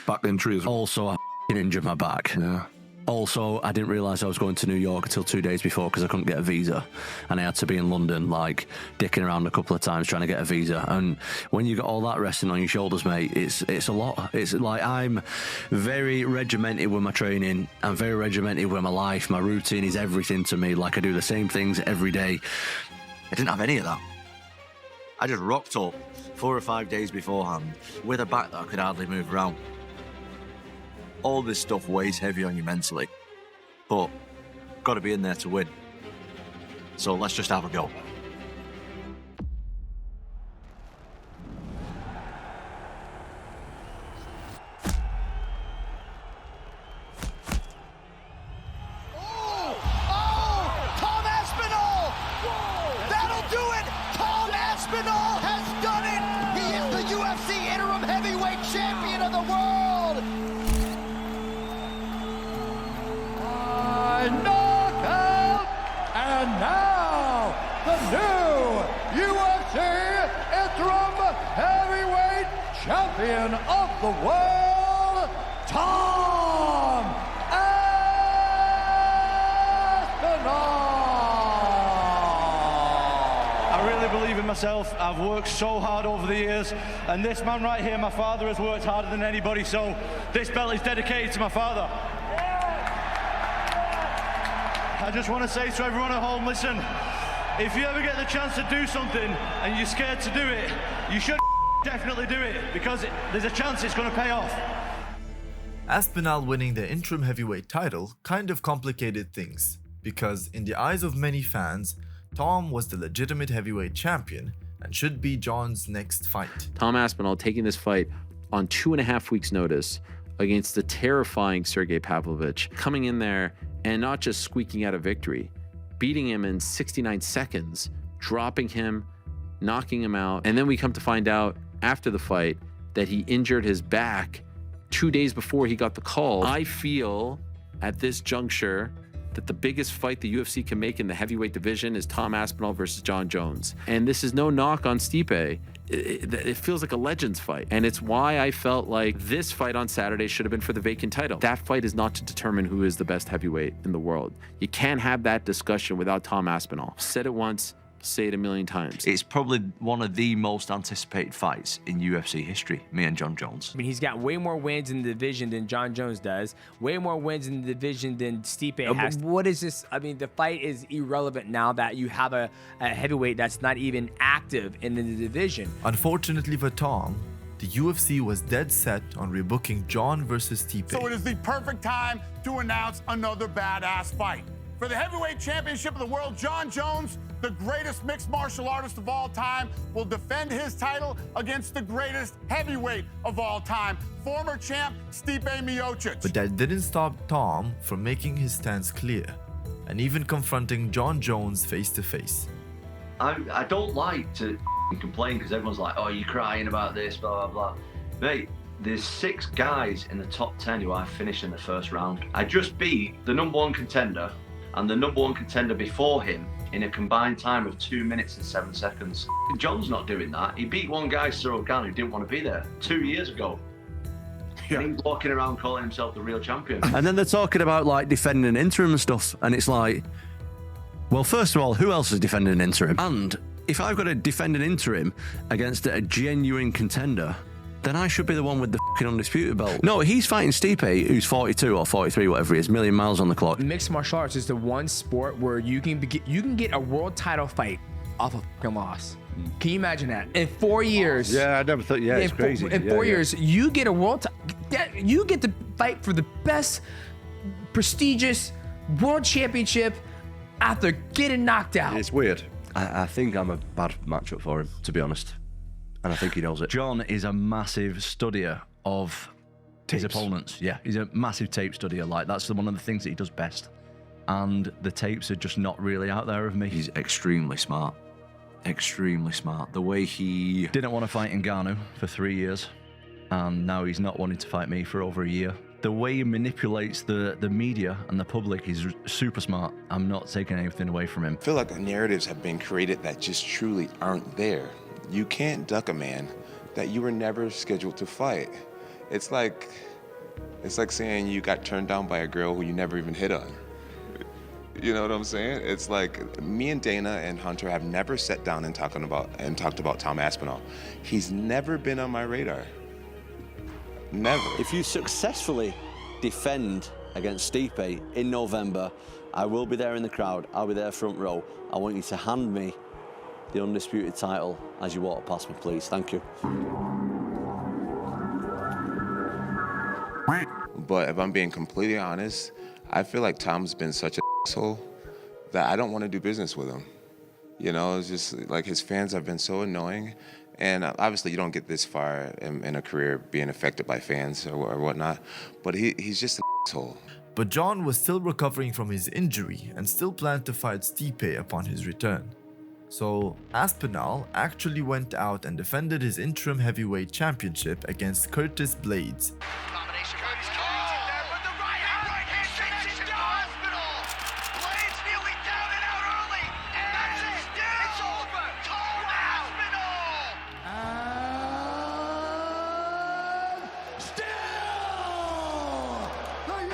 Back injuries. Also, I injured my back. Yeah. Also, I didn't realise I was going to New York until 2 days before because I couldn't get a visa. And I had to be in London, like, dicking around a couple of times trying to get a visa. And when you got all that resting on your shoulders, mate, it's a lot. It's like I'm very regimented with my training. I'm very regimented with my life. My routine is everything to me. Like, I do the same things every day. I didn't have any of that. I just rocked up 4 or 5 days beforehand with a back that I could hardly move around. All this stuff weighs heavy on you mentally, but got to be in there to win. So let's just have a go. Tom Aspinall! That'll do it! Tom Aspinall has done it! He is the UFC interim heavyweight champion of the world! Knockout! And now, the new UFC interim heavyweight champion of the world, Tom Aspinall! I really believe in myself. I've worked so hard over the years, and this man right here, my father, has worked harder than anybody, so this belt is dedicated to my father. I just want to say to everyone at home, listen, if you ever get the chance to do something and you're scared to do it, you should definitely do it, because there's a chance it's going to pay off. Aspinall winning the interim heavyweight title kind of complicated things, because in the eyes of many fans, Tom was the legitimate heavyweight champion and should be Jon's next fight. Tom Aspinall taking this fight on 2.5 weeks' notice against the terrifying Sergey Pavlovich, coming in there and not just squeaking out a victory, beating him in 69 seconds, dropping him, knocking him out. And then we come to find out after the fight that he injured his back 2 days before he got the call. I feel at this juncture that the biggest fight the UFC can make in the heavyweight division is Tom Aspinall versus Jon Jones. And this is no knock on Stipe. It feels like a Legends fight. And it's why I felt like this fight on Saturday should have been for the vacant title. That fight is not to determine who is the best heavyweight in the world. You can't have that discussion without Tom Aspinall. Said it once, say it a million times. It's probably one of the most anticipated fights in UFC history, me and Jon Jones. I mean, he's got way more wins in the division than Jon Jones does, way more wins in the division than Stipe has. What is this? I mean, the fight is irrelevant now that you have a heavyweight that's not even active in the division. Unfortunately for Tom, the UFC was dead set on rebooking Jon versus Stipe. So it is the perfect time to announce another badass fight. For the heavyweight championship of the world, Jon Jones, the greatest mixed martial artist of all time, will defend his title against the greatest heavyweight of all time, former champ Stipe Miocic. But that didn't stop Tom from making his stance clear and even confronting Jon Jones face to face. I don't like to complain because everyone's like, oh, you're crying about this, blah, blah, blah. Mate, there's 6 guys in the top 10 who I finished in the first round. I just beat the #1 contender and the #1 contender before him in a combined time of 2 minutes and 7 seconds. John's not doing that. He beat one guy, Cyril Gane, who didn't want to be there 2 years ago. Yeah. And he's walking around calling himself the real champion. And then they're talking about like defending an interim and stuff, and it's like, well, first of all, who else is defending an interim? And if I've got to defend an interim against a genuine contender, then I should be the one with the fucking undisputed belt. No, he's fighting Stipe, who's 42 or 43, whatever he is, million miles on the clock. Mixed martial arts is the one sport where you can get a world title fight off a fucking loss. Can you imagine that? In 4 years. Yeah, I never thought. Yeah, it's crazy. In 4 years, you get a you get to fight for the best, prestigious world championship after getting knocked out. It's weird. I think I'm a bad matchup for him, to be honest. And I think he knows it. Jon is a massive studier of his opponents. Yeah, he's a massive tape studier. Like, that's one of the things that he does best. And the tapes are just not really out there of me. He's extremely smart. Extremely smart. The way he didn't want to fight Ngannou for 3 years, and now he's not wanting to fight me for over a year. The way he manipulates the media and the public is super smart. I'm not taking anything away from him. I feel like narratives have been created that just truly aren't there. You can't duck a man that you were never scheduled to fight. It's like saying you got turned down by a girl who you never even hit on. You know what I'm saying? It's like me and Dana and Hunter have never sat down and talked about Tom Aspinall. He's never been on my radar. Never. If you successfully defend against Stipe in November, I will be there in the crowd. I'll be there front row. I want you to hand me the undisputed title as you walk past me, please. Thank you. But if I'm being completely honest, I feel like Tom's been such an asshole that I don't want to do business with him. You know, it's just like his fans have been so annoying. And obviously you don't get this far in a career being affected by fans or whatnot, but he's just an asshole. But Jon was still recovering from his injury and still planned to fight Stipe upon his return. So Aspinall actually went out and defended his interim heavyweight championship against Curtis Blades.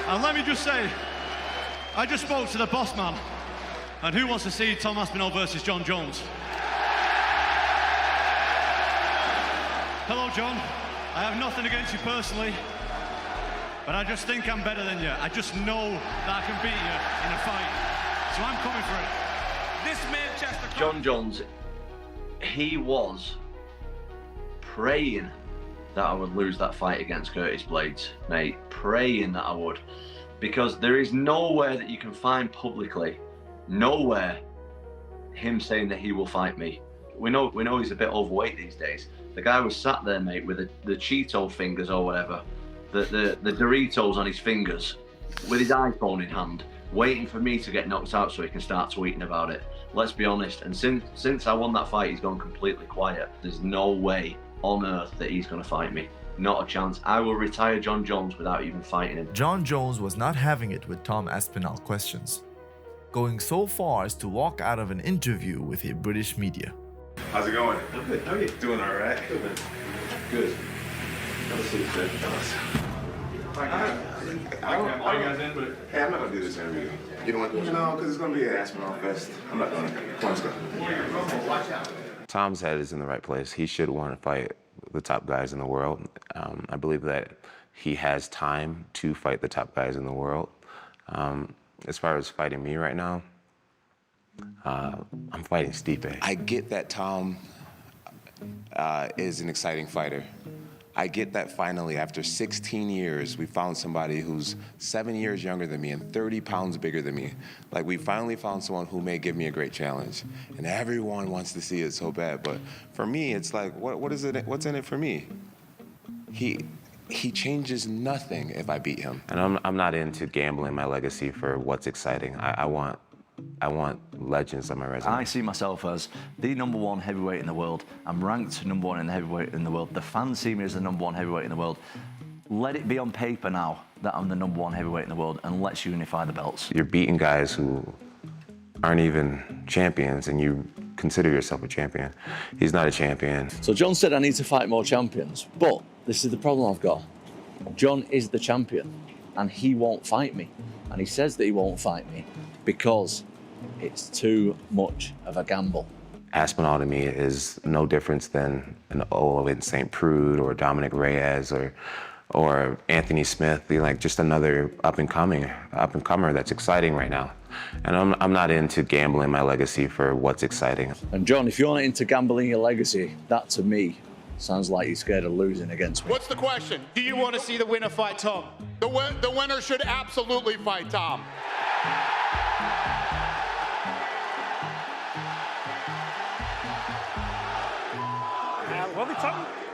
And let me just say, I just spoke to the boss man. And who wants to see Tom Aspinall versus Jon Jones? Hello, Jon. I have nothing against you personally, but I just think I'm better than you. I just know that I can beat you in a fight. So I'm coming for it. This Manchester... Jon Jones, he was praying that I would lose that fight against Curtis Blades, mate. Praying that I would. Because there is nowhere that you can find publicly, nowhere, him saying that he will fight me. We know he's a bit overweight these days. The guy was sat there, mate, with the Cheeto fingers or whatever, the Doritos on his fingers, with his iPhone in hand, waiting for me to get knocked out so he can start tweeting about it. Let's be honest, and since I won that fight, he's gone completely quiet. There's no way on earth that he's going to fight me. Not a chance. I will retire Jon Jones without even fighting him. Jon Jones was not having it with Tom Aspinall questions, going so far as to walk out of an interview with a British media. How's it going? I'm good. How are you? Doing all right. Good, man. Good. Have a seat, sir. Hey, I'm not gonna do this interview. You don't want to do it? No, because it's gonna be an Aspinall fest. I'm not gonna. Come on, let's go. Tom's head is in the right place. He should want to fight the top guys in the world. I believe that he has time to fight the top guys in the world. As far as fighting me right now, I'm fighting Stipe. I get that Tom is an exciting fighter. I get that finally, after 16 years, we found somebody who's 7 years younger than me and 30 pounds bigger than me. Like, we finally found someone who may give me a great challenge. And everyone wants to see it so bad. But for me, it's like, what is it? What's in it for me? He changes nothing if I beat him. And I'm not into gambling my legacy for what's exciting. I want legends on my resume. I see myself as the #1 heavyweight in the world. I'm ranked #1 in the heavyweight in the world. The fans see me as the #1 heavyweight in the world. Let it be on paper now that I'm the #1 heavyweight in the world, and let's unify the belts. You're beating guys who aren't even champions, and you consider yourself a champion. He's not a champion. So Jon said I need to fight more champions, but this is the problem I've got. Jon is the champion, and he won't fight me. And he says that he won't fight me because it's too much of a gamble. Aspinall to me is no different than an Olin St. Prude or Dominic Reyes or Anthony Smith. You're like just another up-and-comer that's exciting right now. And I'm not into gambling my legacy for what's exciting. And Jon, if you're not into gambling your legacy, that to me sounds like you're scared of losing against me. What's the question? Do you want to see the winner fight Tom? The winner should absolutely fight Tom.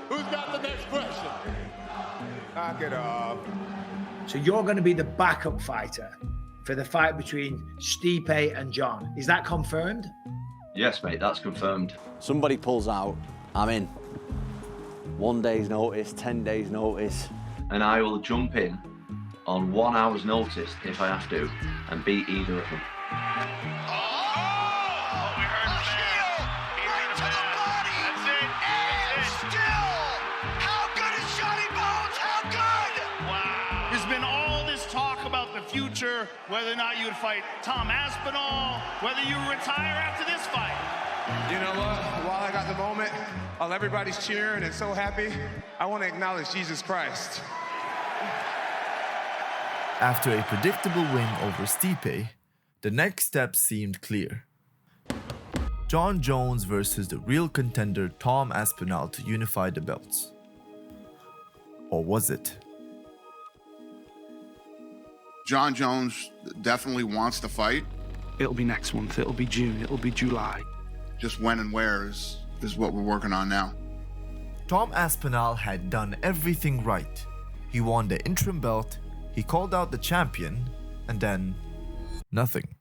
Who's got the next question? Knock it off. So you're going to be the backup fighter for the fight between Stipe and Jon. Is that confirmed? Yes, mate, that's confirmed. Somebody pulls out, I'm in. 1 day's notice, 10 days notice. And I will jump in on 1 hour's notice if I have to and beat either of them. Future, whether or not you would fight Tom Aspinall, whether you retire after this fight. You know what? While I got the moment, while everybody's cheering and so happy, I want to acknowledge Jesus Christ. After a predictable win over Stipe, the next step seemed clear. Jon Jones versus the real contender Tom Aspinall to unify the belts. Or was it? Jon Jones definitely wants to fight. It'll be next month, it'll be June, it'll be July. Just when and where is what we're working on now. Tom Aspinall had done everything right. He won the interim belt, he called out the champion, and then nothing.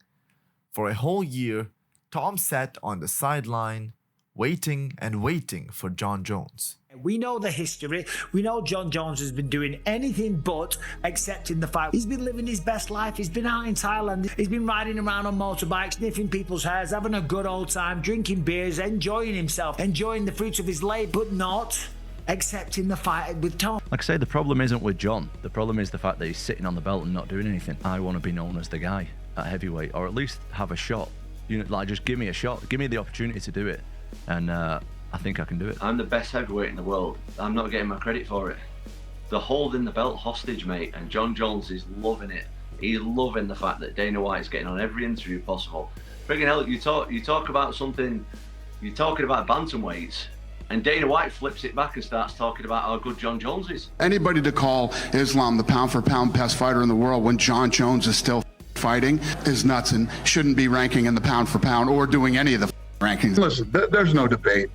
For a whole year, Tom sat on the sideline, waiting and waiting for Jon Jones. We know the history. We know Jon Jones has been doing anything but accepting the fight. He's been living his best life. He's been out in Thailand. He's been riding around on motorbikes, sniffing people's hairs, having a good old time, drinking beers, enjoying himself, enjoying the fruits of his labor, but not accepting the fight with Tom. Like I say, the problem isn't with Jon. The problem is the fact that he's sitting on the belt and not doing anything. I want to be known as the guy at heavyweight, or at least have a shot. You know, like, just give me a shot. Give me the opportunity to do it. And I think I can do it. I'm the best heavyweight in the world. I'm not getting my credit for it. They're holding the belt hostage, mate, and Jon Jones is loving it. He's loving the fact that Dana White's getting on every interview possible. Friggin' hell, you talk about something, you're talking about bantamweights, and Dana White flips it back and starts talking about how good Jon Jones is. Anybody to call Islam the pound-for-pound best fighter in the world when Jon Jones is still fighting is nuts and shouldn't be ranking in the pound-for-pound or doing any of the rankings. Listen, there's no debate.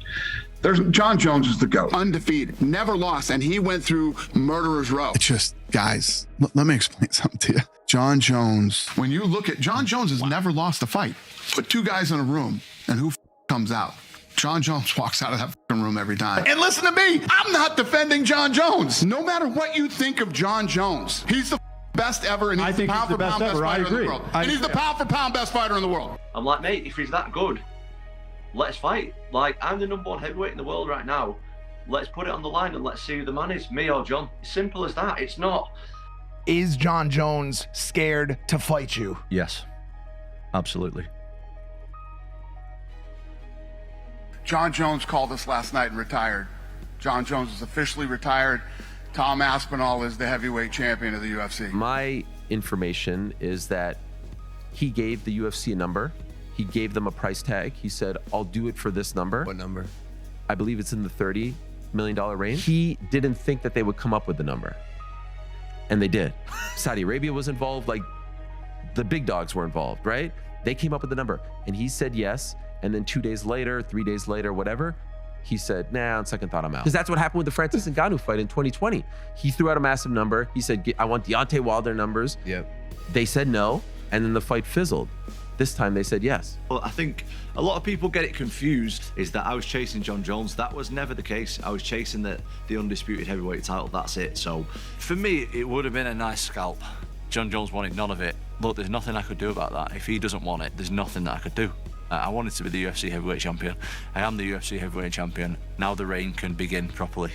Jon Jones is the GOAT. Undefeated, never lost, and he went through murderer's row. It's just, guys, let me explain something to you. Jon Jones. When you look at Jon Jones has never lost a fight. Put two guys in a room, and who comes out? Jon Jones walks out of that room every time. And listen to me, I'm not defending Jon Jones. No matter what you think of Jon Jones, he's the best ever, and he's the pound-for-pound best fighter in the world. And he's the pound-for-pound best fighter in the world. I'm like, mate, if he's that good, let's fight. Like, I'm the #1 heavyweight in the world right now. Let's put it on the line and let's see who the man is, me or Jon. It's simple as that. It's not Is Jon Jones scared to fight you? Yes, absolutely. Jon Jones called us last night and retired. Jon Jones is officially retired. Tom Aspinall is the heavyweight champion of the UFC. My information is that he gave the UFC a number. He gave them a price tag. He said, I'll do it for this number. What number? I believe it's in the $30 million range. He didn't think that they would come up with the number. And they did. Saudi Arabia was involved, like the big dogs were involved, right? They came up with the number and he said yes. And then 2 days later, 3 days later, whatever, he said, nah, on second thought, I'm out. Because that's what happened with the Francis Ngannou fight in 2020. He threw out a massive number. He said, I want Deontay Wilder numbers. Yep. They said no, and then the fight fizzled. This time they said yes. Well, I think a lot of people get it confused, is that I was chasing Jon Jones. That was never the case. I was chasing the undisputed heavyweight title, that's it. So for me, it would have been a nice scalp. Jon Jones wanted none of it. Look, there's nothing I could do about that. If he doesn't want it, there's nothing that I could do. I wanted to be the UFC heavyweight champion. I am the UFC heavyweight champion. Now the reign can begin properly.